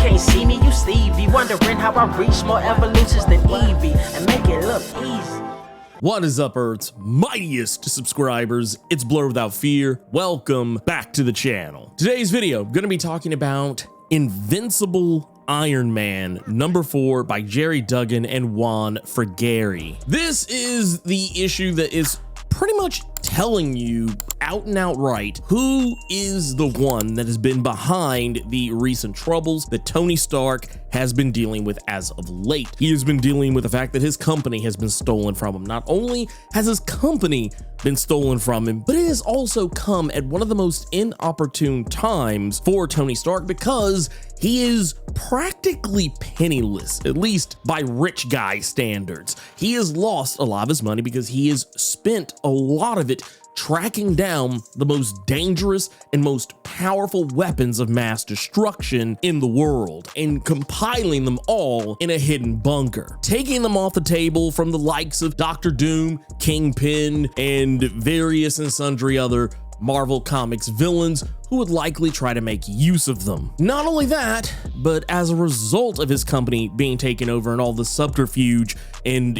can't see me, you Stevie. Wondering how I reach more evolutions than Eevee and make it look easy. What is up, Earth's mightiest subscribers? It's Blerd without fear. Welcome back to the channel. Today's video, I'm gonna be talking about Invincible Iron Man #4 by Jerry Duggan and Juan Frigeri. This is the issue that is pretty much telling you out and outright who is the one that has been behind the recent troubles that Tony Stark has been dealing with as of late. He has been dealing with the fact that his company has been stolen from him. Not only has his company been stolen from him, but it has also come at one of the most inopportune times for Tony Stark because he is practically penniless, at least by rich guy standards. He has lost a lot of his money because he has spent a lot of it tracking down the most dangerous and most powerful weapons of mass destruction in the world and compiling them all in a hidden bunker, taking them off the table from the likes of Dr. Doom, Kingpin, and various and sundry other Marvel Comics villains who would likely try to make use of them. Not only that, but as a result of his company being taken over and all the subterfuge and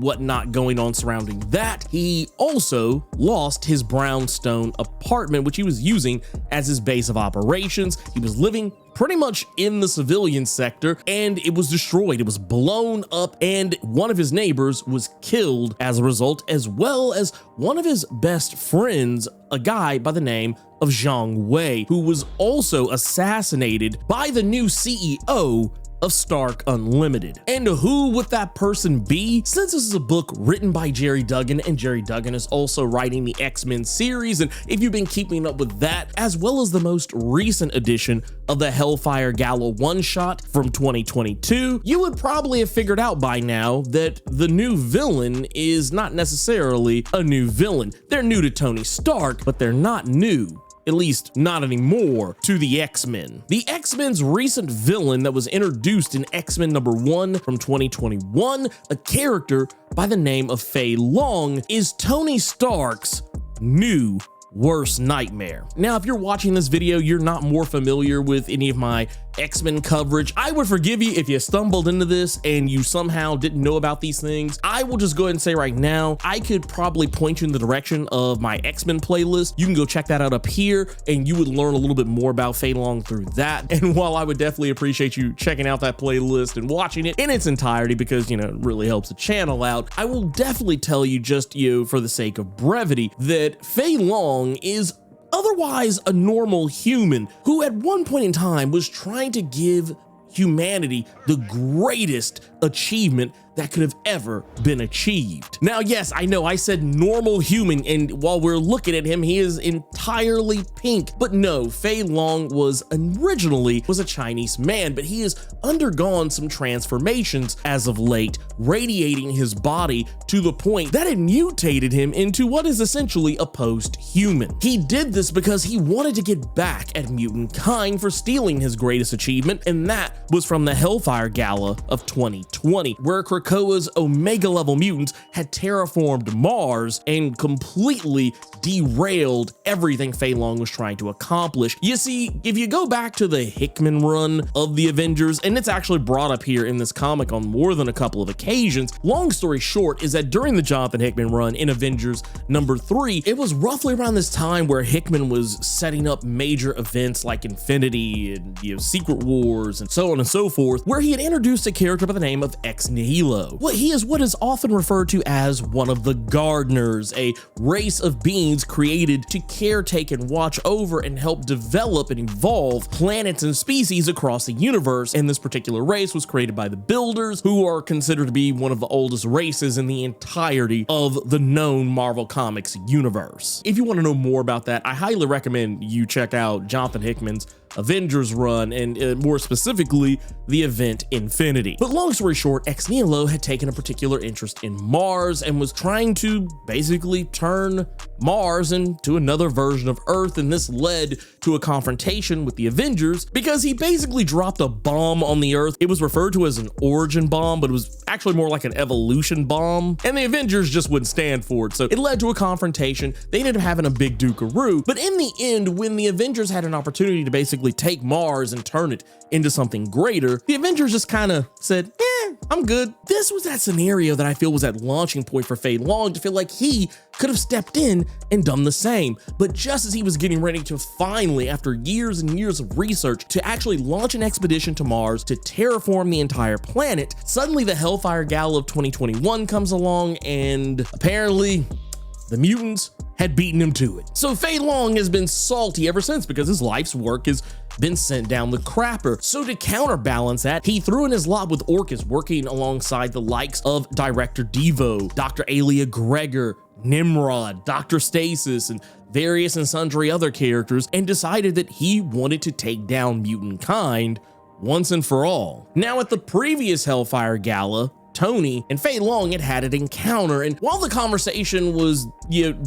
whatnot going on surrounding that, he also lost his brownstone apartment, which he was using as his base of operations. He was living pretty much in the civilian sector, and it was destroyed. It was blown up, and one of his neighbors was killed as a result, as well as one of his best friends, a guy by the name of Zhang Wei, who was also assassinated by the new CEO of Stark Unlimited. And who would that person be? Since this is a book written by Jerry Duggan, and Jerry Duggan is also writing the X-Men series, and if you've been keeping up with that, as well as the most recent edition of the Hellfire Gala one-shot from 2022, you would probably have figured out by now that the new villain is not necessarily a new villain. They're new to Tony Stark, but they're not new, at least not anymore, to the X-Men. The X-Men's recent villain that was introduced in X-Men #1 from 2021, a character by the name of Fei Long, is Tony Stark's new worst nightmare. Now, if you're watching this video, you're not more familiar with any of my X-Men coverage, I would forgive you if you stumbled into this and you somehow didn't know about these things. I will just go ahead and say right now, I could probably point you in the direction of my X-Men playlist. You can go check that out up here, and you would learn a little bit more about Fei Long through that. And while I would definitely appreciate you checking out that playlist and watching it in its entirety because, it really helps the channel out, I will definitely tell you, just for the sake of brevity, that Fei Long is otherwise a normal human who at one point in time was trying to give humanity the greatest achievement that could have ever been achieved. Now, yes, I know I said normal human, and while we're looking at him, he is entirely pink, but no, Fei Long was originally a Chinese man, but he has undergone some transformations as of late, radiating his body to the point that it mutated him into what is essentially a post-human. He did this because he wanted to get back at mutant kind for stealing his greatest achievement, and that was from the Hellfire Gala of 2020, where Krakoa's Omega level mutants had terraformed Mars and completely derailed everything Fei Long was trying to accomplish. You see, if you go back to the Hickman run of the Avengers, and it's actually brought up here in this comic on more than a couple of occasions, long story short is that during the Jonathan Hickman run in Avengers #3, it was roughly around this time where Hickman was setting up major events like Infinity and Secret Wars and so on and so forth, where he had introduced a character by the name of Ex Nihilo. Well, he is what is often referred to as one of the Gardeners, a race of beings created to caretake and watch over and help develop and evolve planets and species across the universe. And this particular race was created by the Builders, who are considered to be one of the oldest races in the entirety of the known Marvel Comics universe. If you want to know more about that, I highly recommend you check out Jonathan Hickman's Avengers run, and more specifically, the event Infinity. But long story short, Ex Nihilo had taken a particular interest in Mars and was trying to basically turn Mars into another version of Earth, and this led to a confrontation with the Avengers because he basically dropped a bomb on the Earth. It was referred to as an origin bomb, but it was actually more like an evolution bomb, and the Avengers just wouldn't stand for it, so it led to a confrontation. They ended up having a big duke-a-roo, but in the end, when the Avengers had an opportunity to basically basically take Mars and turn it into something greater, the Avengers just kind of said, I'm good. This was that scenario that I feel was that launching point for Fei Long to feel like he could have stepped in and done the same. But just as he was getting ready to finally, after years and years of research, to actually launch an expedition to Mars to terraform the entire planet, suddenly the Hellfire Gala of 2021 comes along, and apparently the mutants had beaten him to it. So Fei Long has been salty ever since because his life's work has been sent down the crapper. So to counterbalance that, he threw in his lot with Orcus, working alongside the likes of Director Devo, Dr. Alia Gregor, Nimrod, Dr. Stasis, and various and sundry other characters, and decided that he wanted to take down mutant kind once and for all. Now, at the previous Hellfire Gala, Tony and Fei Long had an encounter, and while the conversation was,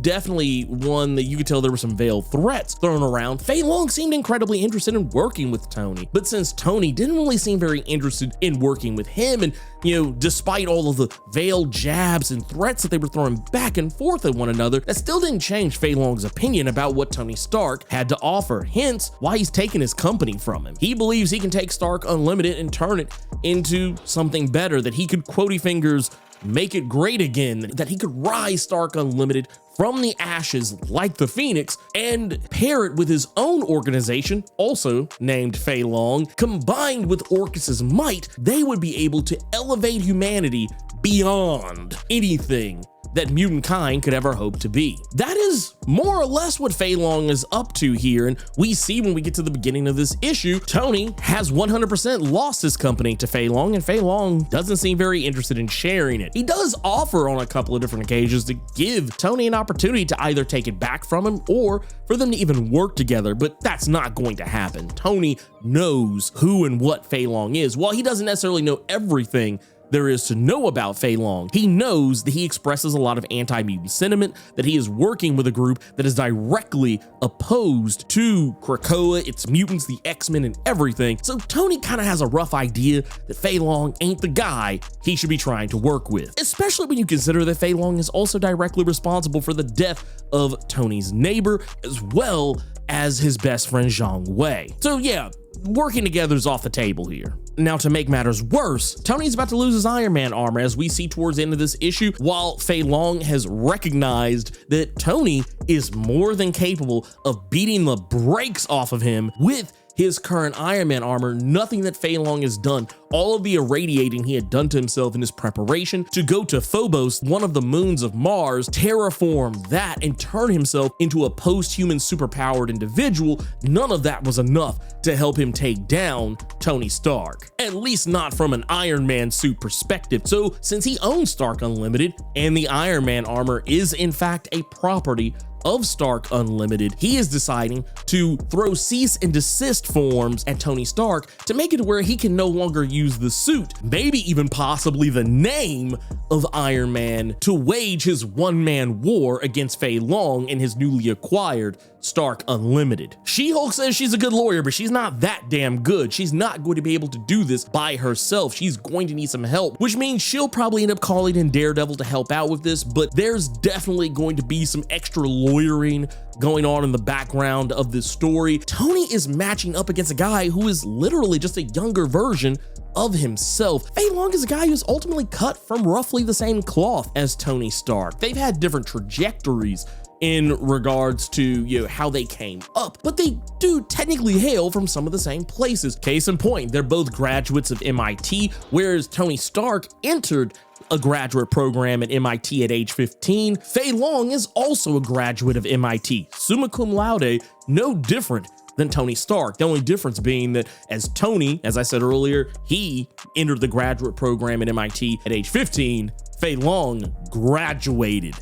definitely one that you could tell there were some veiled threats thrown around, Fei Long seemed incredibly interested in working with Tony. But since Tony didn't really seem very interested in working with him, and despite all of the veiled jabs and threats that they were throwing back and forth at one another, that still didn't change Fei Long's opinion about what Tony Stark had to offer, hence why he's taking his company from him. He believes he can take Stark Unlimited and turn it into something better, that he could, quotey fingers, make it great again, that he could rise Stark Unlimited from the ashes like the Phoenix and pair it with his own organization, also named Fei Long. Combined with Orcus's might, they would be able to elevate humanity beyond anything that mutant kind could ever hope to be. That is more or less what Fei Long is up to here, and we see when we get to the beginning of this issue, Tony has 100% lost his company to Fei Long, and Fei Long doesn't seem very interested in sharing it. He does offer on a couple of different occasions to give Tony an opportunity to either take it back from him or for them to even work together, but that's not going to happen. Tony knows who and what Fei Long is. While he doesn't necessarily know everything there is to know about Fei Long, he knows that he expresses a lot of anti-mutant sentiment, that he is working with a group that is directly opposed to Krakoa, its mutants, the X-Men, and everything. So Tony kind of has a rough idea that Fei Long ain't the guy he should be trying to work with, especially when you consider that Fei Long is also directly responsible for the death of Tony's neighbor, as well as his best friend Zhang Wei. So yeah, working together is off the table here. Now, to make matters worse, Tony's about to lose his Iron Man armor, as we see towards the end of this issue, while Fei Long has recognized that Tony is more than capable of beating the brakes off of him with his current Iron Man armor. Nothing that Fei Long has done, all of the irradiating he had done to himself in his preparation to go to Phobos, one of the moons of Mars, terraform that and turn himself into a post-human superpowered individual, none of that was enough to help him take down Tony Stark, at least not from an Iron Man suit perspective. So since he owns Stark Unlimited and the Iron Man armor is in fact a property of Stark Unlimited, he is deciding to throw cease and desist forms at Tony Stark to make it to where he can no longer use the suit, maybe even possibly the name of Iron Man, to wage his one-man war against Fei Long and his newly acquired Stark Unlimited. She-Hulk says she's a good lawyer, but she's not that damn good. She's not going to be able to do this by herself. She's going to need some help, which means she'll probably end up calling in Daredevil to help out with this, but there's definitely going to be some extra lawyering going on in the background of this story. Tony is matching up against a guy who is literally just a younger version of himself. Fei Long is a guy who's ultimately cut from roughly the same cloth as Tony Stark. They've had different trajectories in regards to how they came up, but they do technically hail from some of the same places. Case in point, they're both graduates of MIT, whereas Tony Stark entered a graduate program at MIT at age 15. Fei Long is also a graduate of MIT, summa cum laude, no different than Tony Stark. The only difference being that as Tony, as I said earlier, he entered the graduate program at MIT at age 15, Fei Long graduated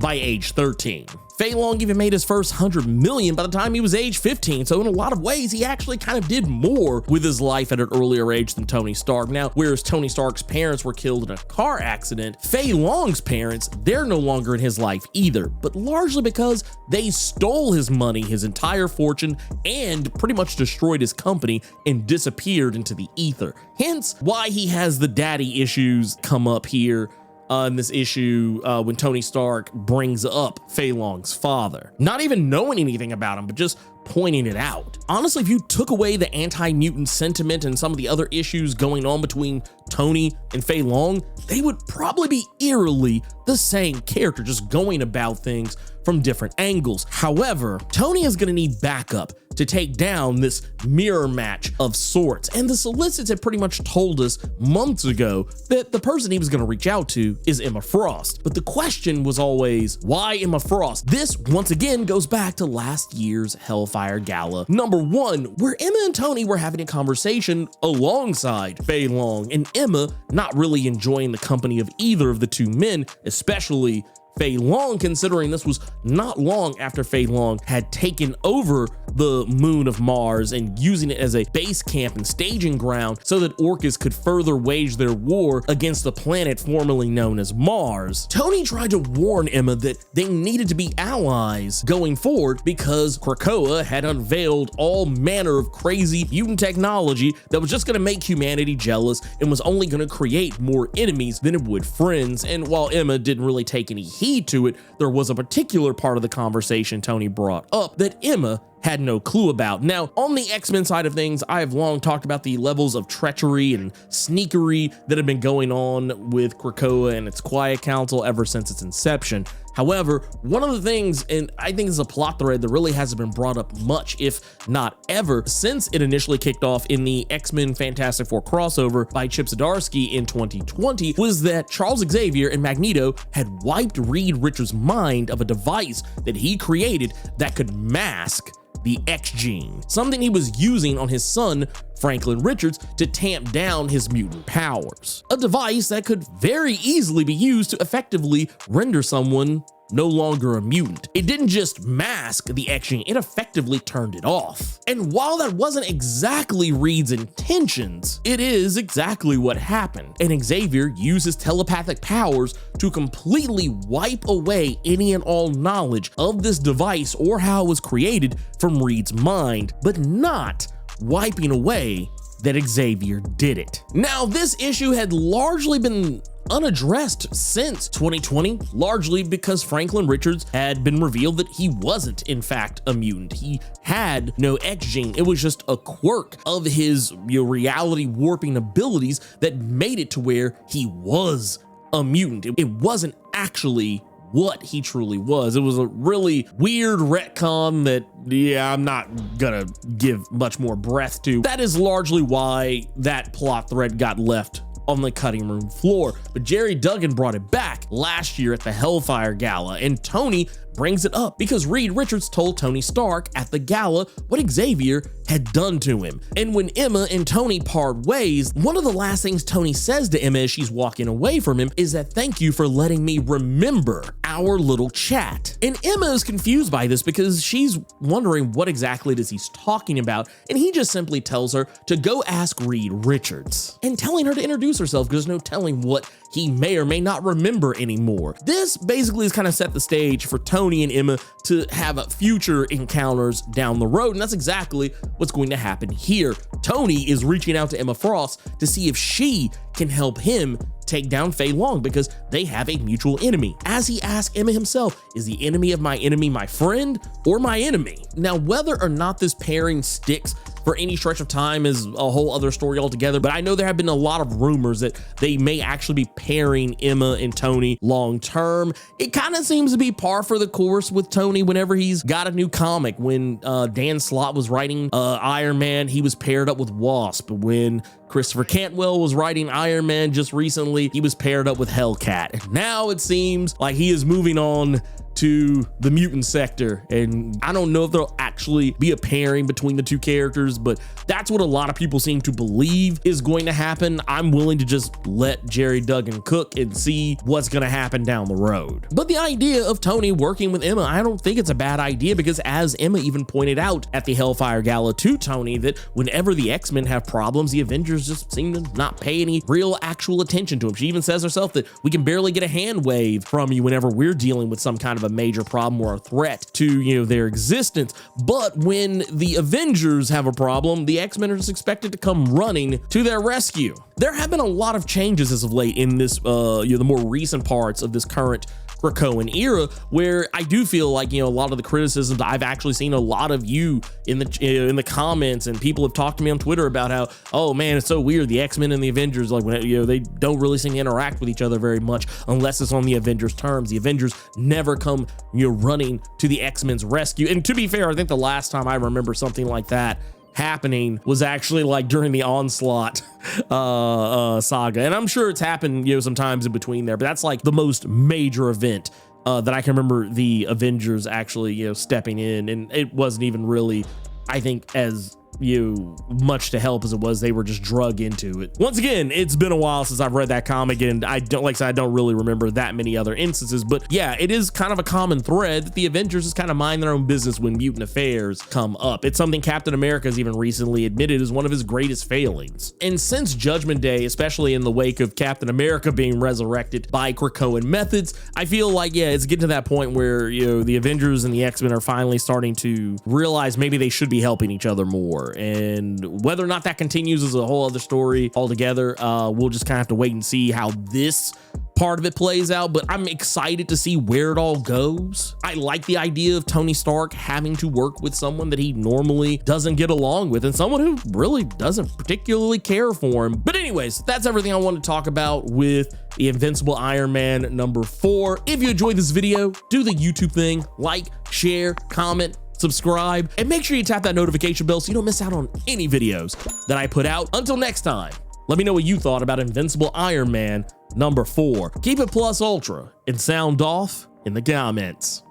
by age 13. Fei Long even made his first 100 million by the time he was age 15, so in a lot of ways, he actually kind of did more with his life at an earlier age than Tony Stark. Now, whereas Tony Stark's parents were killed in a car accident, Fei Long's parents, they're no longer in his life either, but largely because they stole his money, his entire fortune, and pretty much destroyed his company and disappeared into the ether. Hence, why he has the daddy issues come up here in this issue when Tony Stark brings up Fei Long's father. Not even knowing anything about him, but just pointing it out. Honestly, if you took away the anti-mutant sentiment and some of the other issues going on between Tony and Fei Long, they would probably be eerily the same character, just going about things from different angles. However, Tony is going to need backup to take down this mirror match of sorts, and the solicits had pretty much told us months ago that the person he was going to reach out to is Emma Frost. But the question was always, why Emma Frost? This once again goes back to last year's Hellfire Gala #1, where Emma and Tony were having a conversation alongside Fei Long, and Emma not really enjoying the company of either of the two men, especially Fei Long, considering this was not long after Fei Long had taken over the moon of Mars and using it as a base camp and staging ground so that Orcus could further wage their war against the planet formerly known as Mars. Tony tried to warn Emma that they needed to be allies going forward because Krakoa had unveiled all manner of crazy mutant technology that was just going to make humanity jealous and was only going to create more enemies than it would friends. And while Emma didn't really take any heed to it, there was a particular part of the conversation Tony brought up that Emma had no clue about. Now, on the X-Men side of things, I have long talked about the levels of treachery and sneakery that have been going on with Krakoa and its Quiet Council ever since its inception. However, one of the things, and I think it's a plot thread that really hasn't been brought up much, if not ever, since it initially kicked off in the X-Men Fantastic Four crossover by Chip Zdarsky in 2020, was that Charles Xavier and Magneto had wiped Reed Richards' mind of a device that he created that could mask the X gene, something he was using on his son, Franklin Richards, to tamp down his mutant powers. A device that could very easily be used to effectively render someone no longer a mutant. It didn't just mask the X gene, it effectively turned it off. And while that wasn't exactly Reed's intentions, it is exactly what happened. And Xavier used his telepathic powers to completely wipe away any and all knowledge of this device or how it was created from Reed's mind, but not wiping away that Xavier did it. Now, this issue had largely been unaddressed since 2020, largely because Franklin Richards had been revealed that he wasn't in fact a mutant. He had no X gene. It was just a quirk of his reality warping abilities that made it to where he was a mutant. It wasn't actually what he truly was. It was a really weird retcon that, yeah, I'm not gonna give much more breath to. That is largely why that plot thread got left on the cutting room floor. But Jerry Duggan brought it back last year at the Hellfire Gala, and Tony brings it up because Reed Richards told Tony Stark at the gala what Xavier had done to him. And when Emma and Tony part ways, one of the last things Tony says to Emma as she's walking away from him is that, "Thank you for letting me remember our little chat." And Emma is confused by this because she's wondering what exactly it is he's talking about, and he just simply tells her to go ask Reed Richards, and telling her to introduce herself because there's no telling what he may or may not remember anymore. This basically has kind of set the stage for Tony and Emma to have future encounters down the road, and that's exactly what's going to happen here. Tony is reaching out to Emma Frost to see if she can help him take down Fei Long because they have a mutual enemy. As he asks Emma himself, is the enemy of my enemy my friend or my enemy? Now, whether or not this pairing sticks for any stretch of time is a whole other story altogether, but I know there have been a lot of rumors that they may actually be pairing Emma and Tony long term. It kind of seems to be par for the course with Tony whenever he's got a new comic. When Dan Slott was writing Iron Man, he was paired up with Wasp. When Christopher Cantwell was writing Iron Man just recently, he was paired up with Hellcat. And now it seems like he is moving on to the mutant sector, and I don't know if there'll actually be a pairing between the two characters, but that's what a lot of people seem to believe is going to happen. I'm willing to just let Jerry Duggan cook and see what's going to happen down the road. But the idea of Tony working with Emma, I don't think it's a bad idea, because as Emma even pointed out at the Hellfire Gala to Tony, that whenever the X-Men have problems, the Avengers just seem to not pay any real actual attention to them. She even says herself that we can barely get a hand wave from you whenever we're dealing with some kind of a major problem or a threat to, their existence. But when the Avengers have a problem, the X-Men are just expected to come running to their rescue. There have been a lot of changes as of late in this, the more recent parts of this current Krakoan era, where I do feel like, you know, a lot of the criticisms, I've actually seen a lot of you in the comments, and people have talked to me on Twitter about how, oh man, it's so weird, the X-Men and the Avengers, like, when, you know, they don't really seem to interact with each other very much unless it's on the Avengers terms. The Avengers never come, you know, running to the X-Men's rescue. And to be fair, I think the last time I remember something like that happening was actually like during the Onslaught saga, and I'm sure it's happened, you know, sometimes in between there, but that's like the most major event that I can remember the Avengers actually, you know, stepping in, and it wasn't even really, I think, as much to help as it was they were just drug into it. Once again, it's been a while since I've read that comic, and I don't, like I said, I don't really remember that many other instances, but yeah, it is kind of a common thread that the Avengers just kind of mind their own business when mutant affairs come up. It's something Captain America has even recently admitted is one of his greatest failings. And since Judgment Day, especially in the wake of Captain America being resurrected by Krakoan methods, I feel like, yeah, it's getting to that point where, you know, the Avengers and the X-Men are finally starting to realize maybe they should be helping each other more. And whether or not that continues is a whole other story altogether. We'll just kind of have to wait and see how this part of it plays out, but I'm excited to see where it all goes. I like the idea of Tony Stark having to work with someone that he normally doesn't get along with, and someone who really doesn't particularly care for him. But anyways, that's everything I want to talk about with the Invincible Iron Man #4. If you enjoyed this video, do the YouTube thing, like, share, comment, subscribe, and make sure you tap that notification bell so you don't miss out on any videos that I put out. Until next time, let me know what you thought about Invincible Iron Man #4. Keep it plus ultra and sound off in the comments.